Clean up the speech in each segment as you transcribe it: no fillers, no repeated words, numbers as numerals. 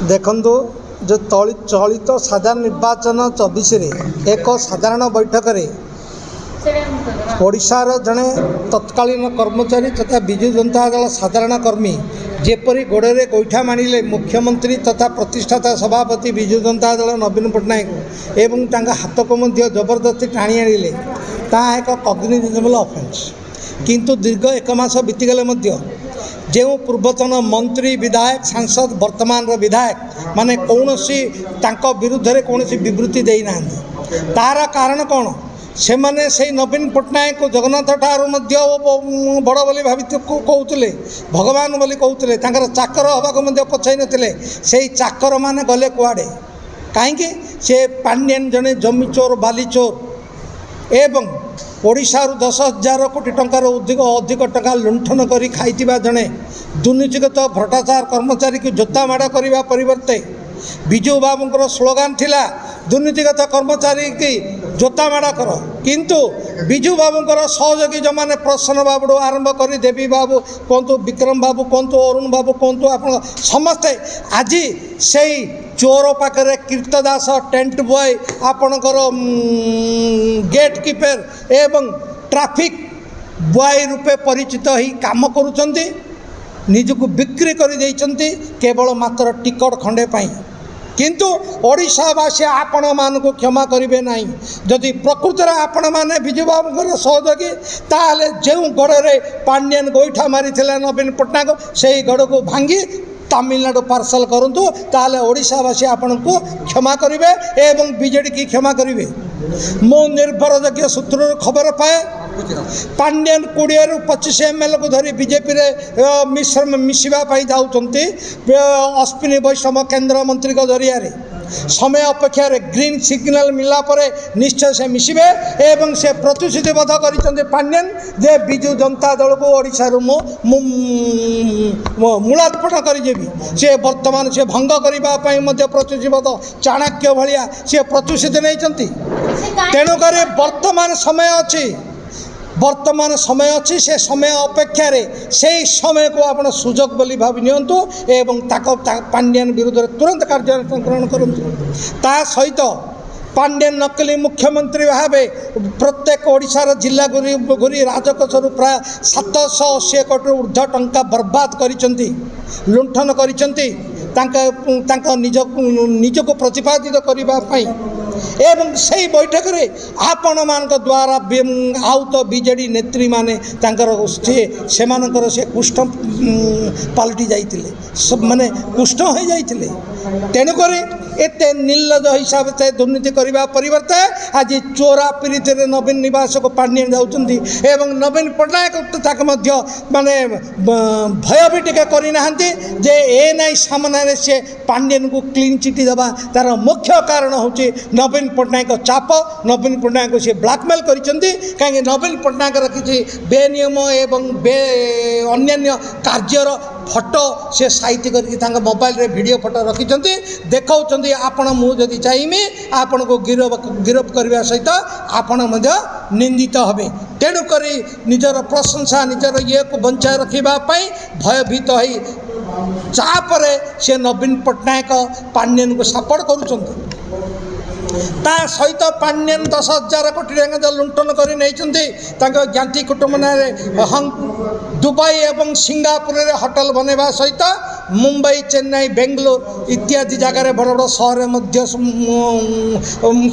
देखु जो चलित साधारण निर्वाचन 24 एक साधारण बैठक ओडिशार जड़े तत्कालीन कर्मचारी तथा विजु जनता दल साधारण कर्मी जेपरी गोड़े गोईठा मानिले मुख्यमंत्री तथा प्रतिष्ठाता सभापति विजु जनता दल नवीन पट्टनायक एवं हाथ को जबरदस्ती टाणी आनिले ताहा एक कग्निजेबल ऑफेंस किंतु दीर्घ एक मास बीतीगले जो पूर्वतन मंत्री विधायक सांसद वर्तमान विधायक माने कौन सी विरुद्ध में कौन विवृत्ति देना तार कारण कौन से माने से नवीन पट्टनायक को जगन्नाथ ठारू बड़ बोली भावी कहते भगवान बोली कहते चाकर हवा पचाई नथिले से चाकर माने गले कुआड़े कहीं से पांड्यन जड़े जमी चोर बाली चोर एवं ओडिशारू 10,000 कोटी टंकार अधिक टंका लुंठन कर खाई जड़े दुर्नीतिगत भ्रष्टाचार कर्मचारी को जोता माड़ करने परिवर्ते विजु बाबूर स्लोगान थिला दुर्नीतिगत कर्मचारी की जोता माड़ कर किंतु विजु बाबूर सहयोगी जो मैंने प्रसन्न बाबू आरंभ कर देवी बाबू कहतु विक्रम बाबू कहतु अरुण बाबू कहतु आप समस्ते आज से चोर पाखे कीर्तदास टेंट बॉय आपणकर गेट कीपर एवं ट्रैफिक बॉय रूपे परिचित ही काम करुँच निजको बिक्री कर केवल मात्र टिकट खंडे पाई किंतु ओडिशावासी आपण मान को क्षमा करेंगे ना जदि प्रकृत में आपण मैंने विजु बाबू सहयोगी ताले जो गढ़ पांड्यन गोईठा मारी नवीन पट्टनायक से गढ़ को भांगी तमिलनाडु पार्सल करूँ ताले ओडिशावासी आपण को क्षमा करेंगे एवं बीजेडी की क्षमा करेंगे मो निर्भरयोग्य सूत्र खबर पाए पांड्यन 20 ରୁ 25 ML को धरी बीजेपी मिसवाई जाऊँच अश्विनी वैष्णव केंद्र मंत्री जरिया समय अपेक्षा ग्रीन सिग्नल मिला पर निश्चय से मिसबे एवं से प्रतिश्रुतिबद्ध कर पांड्यन जे विजु जनता दल को ओडिशारू मूलात्पन करेबी से वर्तमान से भंग करने प्रतिश्रुतिबद्ध चाणक्य भाया सी प्रतिश्रुति नहीं तेणुक वर्तमान समय अच्छी से समय अपेक्षा से समय को आप सुजोग बोली भावी नियंतु एवं पांड्यन विरुद्ध तुरंत कार्यानुष्ठान ग्रहण करूँ ता सहित पांड्यन नकली मुख्यमंत्री भाव प्रत्येक ओडिशार जिला घूरी राजकोषर प्राय 780 कोटी ऊर्ध्व टंका बर्बाद कर लुंठन कर निज को प्रतिपादित करने एवं से बैठक रे आपण मान द्वारा आउत बीजेडी नेत्री माने से कुष्ठ पलटि जाइए माने कुष्ठ हो जाइए तेणुक एत निर्लज हिसाब से दुर्नीति करने परिवर्ते आज चोरा पीड़ित नवीन निवास को पांड्यन जाऊँगी एवं नवीन पट्टनायक माने भय भी टिके करना जे ए नाई सामने से पांड्यन को क्लीन चिटी देवा तार मुख्य कारण हूँ नवीन पट्टनायक चाप नवीन पट्टनायक से ब्लैकमेल कर कहीं नवीन पट्टनायक किसी बेनियम एवं अन्य कार्यर फोटो से साइट कर मोबाइल रे वीडियो फोटो रखिंट देखा आपण मुझे चाहिए आपण को गिरफ करने सहित आपण निंदित हे तेणुक निजर प्रशंसा निजर ये को बंचाई रखापी भयभीत हो चापरे से नवीन पट्टनायक पांड्यन को सपोर्ट करुँच सहित पांड्यन 10,000 कोटी टंका लुंठन कर ज्ञाति कुटुंब दुबई एवं सिंगापुर होटल बनवा सहित मुंबई चेन्नई बेंगलोर इत्यादि जगार बड़ बड़ सहर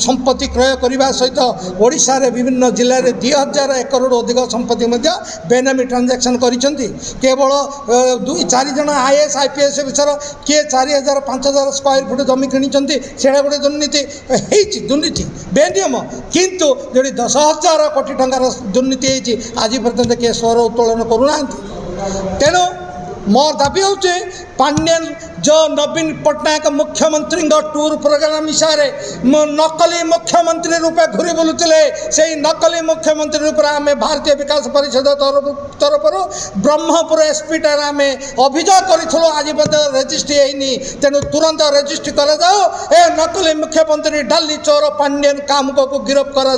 संपत्ति क्रय करने सहित ओडिशा रे विभिन्न जिले में 2,000 एकड़ अधिक संपत्ति बेनामी ट्रांजैक्शन केवल 2-4 जन IAS IPS विषय किए 4,000-5,000 स्क्वायर फुट जमी किणी से गोटे दुर्नीति बेनियम किंतु जो 10,000 कोटी टंकार दुर्नीति आज पर्यटन किए स्वर उत्तोलन करूना तेणु मोर दाबी हूँ पांड्यन जो नवीन पट्टनायक मुख्यमंत्री टूर प्रोग्राम हिसाब से नकली मुख्यमंत्री रूपे घूरी बुलूले से नकली मुख्यमंत्री रूप आम भारतीय विकास परिषद तरफ ब्रह्मपुर एसपी टार आम अभियोग करूँ आज रेजिस्ट्री होनी तेणु तुरंत रेजिस्ट्री कर नकली मुख्यमंत्री डाली चोर पांड्यन कामुक को गिरफ्त करा।